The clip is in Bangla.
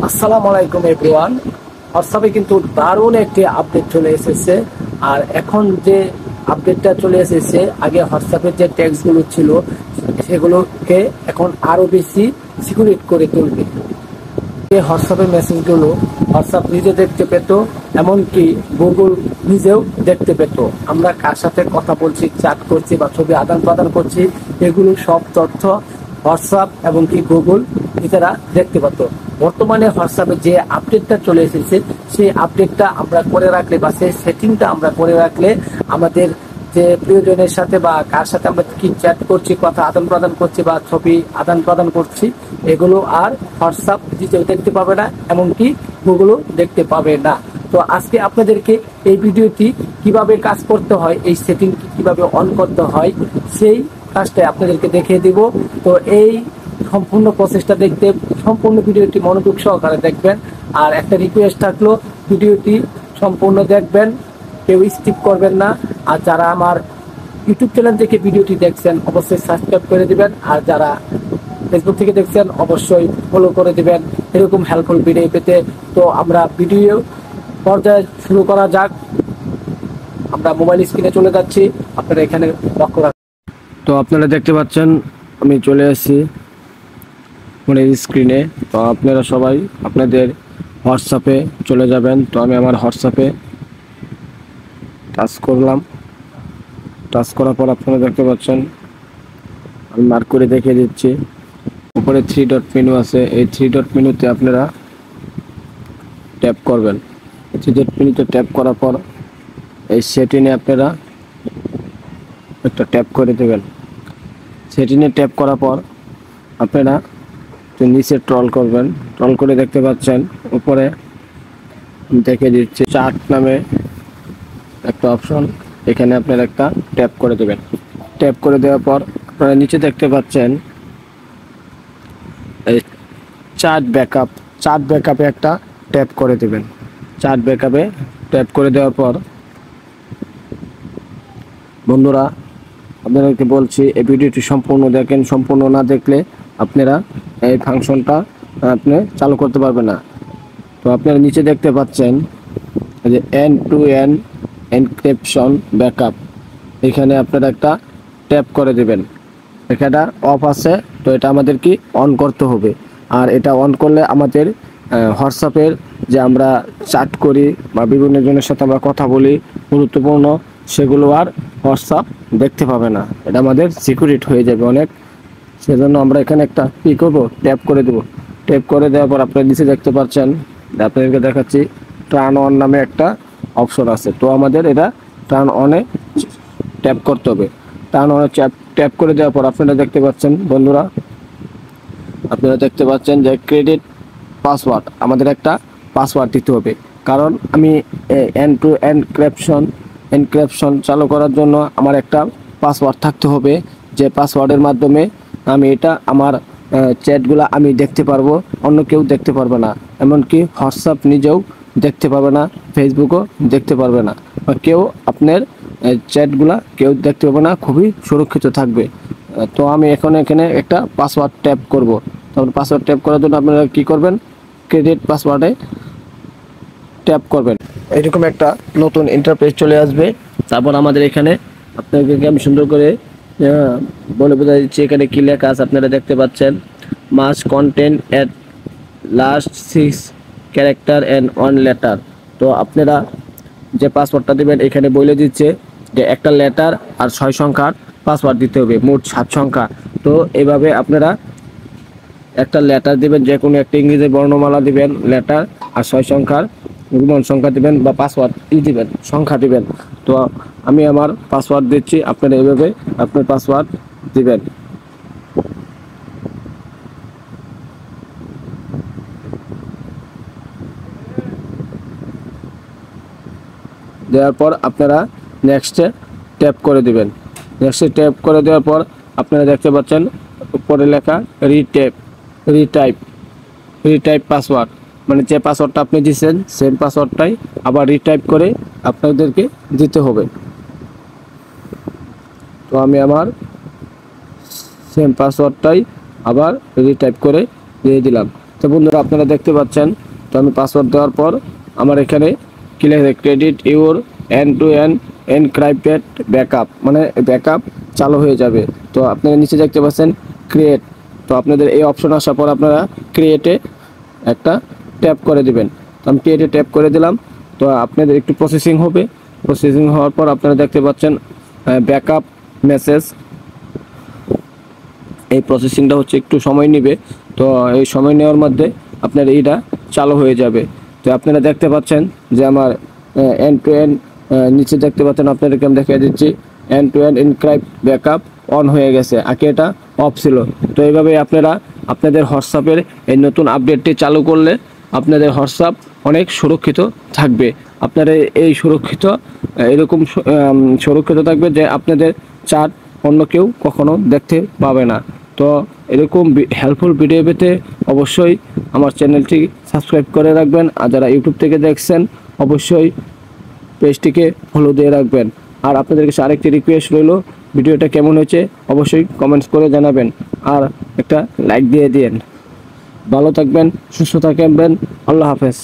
আসসালামু আলাইকুম এভরিওয়ান। হোয়াটসঅ্যাপে কিন্তু দারুণ একটি আপডেট চলে এসেছে। আর এখন যে আপডেটটা চলে এসেছে, আগে হোয়াটসঅ্যাপের যে টেক্সটগুলো ছিল সেগুলোকে এখন আরো বেশি সিকিউরিট করে তুলবে। এই হোয়াটসঅ্যাপের মেসেজগুলো হোয়াটসঅ্যাপ নিজে দেখতে পেত, এমনকি গুগল নিজেও দেখতে পেত। আমরা কার সাথে কথা বলছি, চ্যাট করছি বা ছবি আদান প্রদান করছি, এগুলো সব তথ্য হোয়াটসঅ্যাপ এবং কি গুগল নিজেরা দেখতে পেত। বর্তমানে হোয়াটসঅ্যাপে যে আপডেটটা চলে এসেছে, সেই আপডেটটা আমরা করে রাখলে বা সেই সেটিংটা আমরা করে রাখলে আমাদের যে প্রিয়জনের সাথে বা কার সাথে আমরা কি চ্যাট করছি, কথা আদান প্রদান করছি বা ছবি আদান প্রদান করছি, এগুলো আর হোয়াটসঅ্যাপ নিজেও দেখতে পাবে না, এমনকি গুগলও দেখতে পাবে না। তো আজকে আপনাদেরকে এই ভিডিওটি কিভাবে কাজ করতে হয়, এই সেটিং কিভাবে অন করতে হয়, সেই কাজটা আপনাদেরকে দেখিয়ে দিব। তো এই সম্পূর্ণ প্রসেসটা দেখতে সম্পূর্ণ ভিডিওটি মনোযোগ সহকারে দেখবেন। আর একটা রিকোয়েস্ট থাকলো, ভিডিওটি সম্পূর্ণ দেখবেন, কেউ স্কিপ করবেন না। আর যারা আমার ইউটিউব চ্যানেল থেকে ভিডিওটি দেখছেন অবশ্যই সাবস্ক্রাইব করে দিবেন, আর যারা ফেসবুক থেকে দেখছেন অবশ্যই ফলো করে দিবেন এরকম হেল্পফুল ভিডিও পেতে। তো আমরা ভিডিও পর্যায়ে শুরু করা যাক। আমরা মোবাইল স্ক্রিনে চলে যাচ্ছি, আপনারা এখানে লক্ষ্য রাখবেন। তো আপনারা দেখতে পাচ্ছেন আমি চলে আসছি ফোনের স্ক্রিনে। তো আপনারা সবাই আপনাদের হোয়াটসঅ্যাপে চলে যাবেন। তো আমি আমার হোয়াটসঅ্যাপে টাচ করলাম। টাচ করার পর আপনারা দেখতে পাচ্ছেন, আমি মার্ক করে দেখিয়ে দিচ্ছি, উপরে 3 ডট মেনু আছে। এই 3 ডট মেনুতে আপনারা ট্যাপ করবেন। 3 ডট মেনুতে ট্যাপ করার পর এই সেটিংয়ে আপনারা একটা ট্যাপ করে দেবেন। সেটিংয়ে ট্যাপ করার পর আপনারা নিচে ট্রল করবেন। ট্রল করে দেখতে পাচ্ছেন উপরে দেখিয়ে দিচ্ছি চার্ট নামে একটা অপশন, এখানে আপনারা একটা ট্যাপ করে দেবেন। ট্যাপ করে দেওয়ার পর আপনারা নিচে দেখতে পাচ্ছেন এই চার্ট ব্যাকআপ। চার্ট ব্যাকআপে একটা ট্যাপ করে দেবেন। চার্ট ব্যাকআপে ট্যাপ করে দেওয়ার পর বন্ধুরা আপনাদেরকে বলছি এই ভিডিওটি সম্পূর্ণ দেখেন। সম্পূর্ণ না দেখলে আপনারা এই ফাংশনটা আপনি চালু করতে পারবেন না। তো আপনারা নিচে দেখতে পাচ্ছেন যে end to end encryption backup, এখানে আপনারা একটা ট্যাপ করে দেবেন। এখানে অফ আছে, তো এটা আমাদের কি অন করতে হবে। আর এটা অন করলে আমাদের হোয়াটসঅ্যাপের যে আমরা চ্যাট করি বা বিভিন্ন জনের সাথে আমরা কথা বলি গুরুত্বপূর্ণ, সেগুলো আর হোয়াটসঅ্যাপ দেখতে পাবে না। এটা আমাদের সিকিউরিট হয়ে যাবে অনেক। সেজন্য আমরা এখানে একটা কী করবো, ট্যাপ করে দেবো। ট্যাপ করে দেওয়ার পর আপনারা নিচে দেখতে পাচ্ছেন, আপনাদেরকে দেখাচ্ছি টার্ন অন নামে একটা অপশন আছে। তো আমাদের এটা টার্ন অনে ট্যাপ করতে হবে। টার্ন অনে ট্যাপ করে দেওয়ার পর আপনারা দেখতে পাচ্ছেন বন্ধুরা, আপনারা দেখতে পাচ্ছেন যে ক্রেডিট পাসওয়ার্ড, আমাদের একটা পাসওয়ার্ড দিতে হবে। কারণ আমি এন্ড টু এনক্রিপশন চালু করার জন্য আমার একটা পাসওয়ার্ড থাকতে হবে, যে পাসওয়ার্ডের মাধ্যমে আমি এটা আমার চ্যাটগুলো আমি দেখতে পারবো, অন্য কেউ দেখতে পারবে না। এমনকি হোয়াটসঅ্যাপ নিজেও দেখতে পারবে না, ফেসবুকও দেখতে পারবে না, বা কেউ আপনার চ্যাটগুলা কেউ দেখতে পাবে না, খুবই সুরক্ষিত থাকবে। তো আমি এখানে একটা পাসওয়ার্ড ট্যাপ করব। তারপর পাসওয়ার্ড ট্যাপ করার জন্য আপনারা কী করবেন, ক্রেডিট পাসওয়ার্ডে ট্যাপ করবেন। এরকম একটা নতুন ইন্টারফেস চলে আসবে। তারপর আমাদের এখানে আপনাদেরকে আমি সুন্দর করে বলে বোঝা দিচ্ছি, এখানে কী লেখা আছে আপনারা দেখতে পাচ্ছেন, must content at last 6 character and 1 letter. তো আপনারা যে পাসওয়ার্ডটা দেবেন এখানে বলে দিচ্ছে যে একটা লেটার আর 6 সংখ্যার পাসওয়ার্ড দিতে হবে, মোট 7 সংখ্যা। তো এভাবে আপনারা একটা লেটার দিবেন, যে কোনো একটা ইংরেজি বর্ণমালা দিবেন লেটার, আর 6 সংখ্যার গুণন সংখ্যা দিবেন বা পাসওয়ার্ড দিবেন, সংখ্যা দিবেন। তো আমি আমার পাসওয়ার্ড দিচ্ছি, আপনারা এইভাবে আপনার পাসওয়ার্ড দিবেন। দেওয়ার পর আপনারা নেক্সটে ট্যাপ করে দিবেন। নেক্সটে ট্যাপ করে দেওয়ার পর আপনারা দেখতে পাচ্ছেন উপরে লেখা রিটাইপ পাসওয়ার্ড, মানে যে পাসওয়ার্ডটা আপনি দিয়েছেন সেম পাসওয়ার্ডটাই আবার রিটাইপ করে আপনাদেরকে দিতে হবে। তো আমি আমার সেম পাসওয়ার্ডটাই আবার রিটাইপ করে দিয়ে দিলাম। তো বন্ধুরা আপনারা দেখতে পাচ্ছেন, তো আমি পাসওয়ার্ড দেওয়ার পর আমার এখানে কি লেখা create your end to end encrypted backup, মানে ব্যাকআপ চালু হয়ে যাবে। তো আপনারা নিচে দেখতে পাচ্ছেন ক্রিয়েট, তো আপনাদের এই অপশন আসার পর আপনারা ক্রিয়েটে একটা ট্যাপ করে দিবেন। তো আমি ক্রিয়েটে ট্যাপ করে দিলাম। তো আপনাদের একটু প্রসেসিং হবে, প্রসেসিং হওয়ার পর আপনারা দেখতে পাচ্ছেন ব্যাকআপ মেসেজ। এই প্রসেসিংটা হচ্ছে একটু সময় নেবে, তো এই সময় নেওয়ার মধ্যে আপনার এইটা চালু হয়ে যাবে। তো আপনারা দেখতে পাচ্ছেন যে আমার এন্ড টু এন্ড, নিচে দেখতে পাচ্ছেন আপনাদেরকে আমি দেখিয়ে দিচ্ছি, end to end encrypt backup on হয়ে গেছে, আগে এটা অফ ছিল। তো এইভাবে আপনারা আপনাদের হোয়াটসঅ্যাপের এই নতুন আপডেটটি চালু করলে আপনাদের হোয়াটসঅ্যাপ অনেক সুরক্ষিত থাকবে। আপনারা এই সুরক্ষিত এরকম সুরক্ষিত থাকবে যে আপনাদের চাট অন্য কেউ কখনো দেখতে পাবে না। তো এরকম হেল্পফুল ভিডিও পেতে অবশ্যই আমার চ্যানেলটি সাবস্ক্রাইব করে রাখবেন, আর যারা ইউটিউব থেকে দেখছেন অবশ্যই পেজটিকে ফলো দিয়ে রাখবেন। আর আপনাদের কাছে আরেকটি রিকোয়েস্ট রইল, ভিডিওটা কেমন হয়েছে অবশ্যই কমেন্টস করে জানাবেন, আর একটা লাইক দিয়ে দিন। ভালো থাকবেন, সুস্থ থাকবেন, আল্লাহ হাফেজ।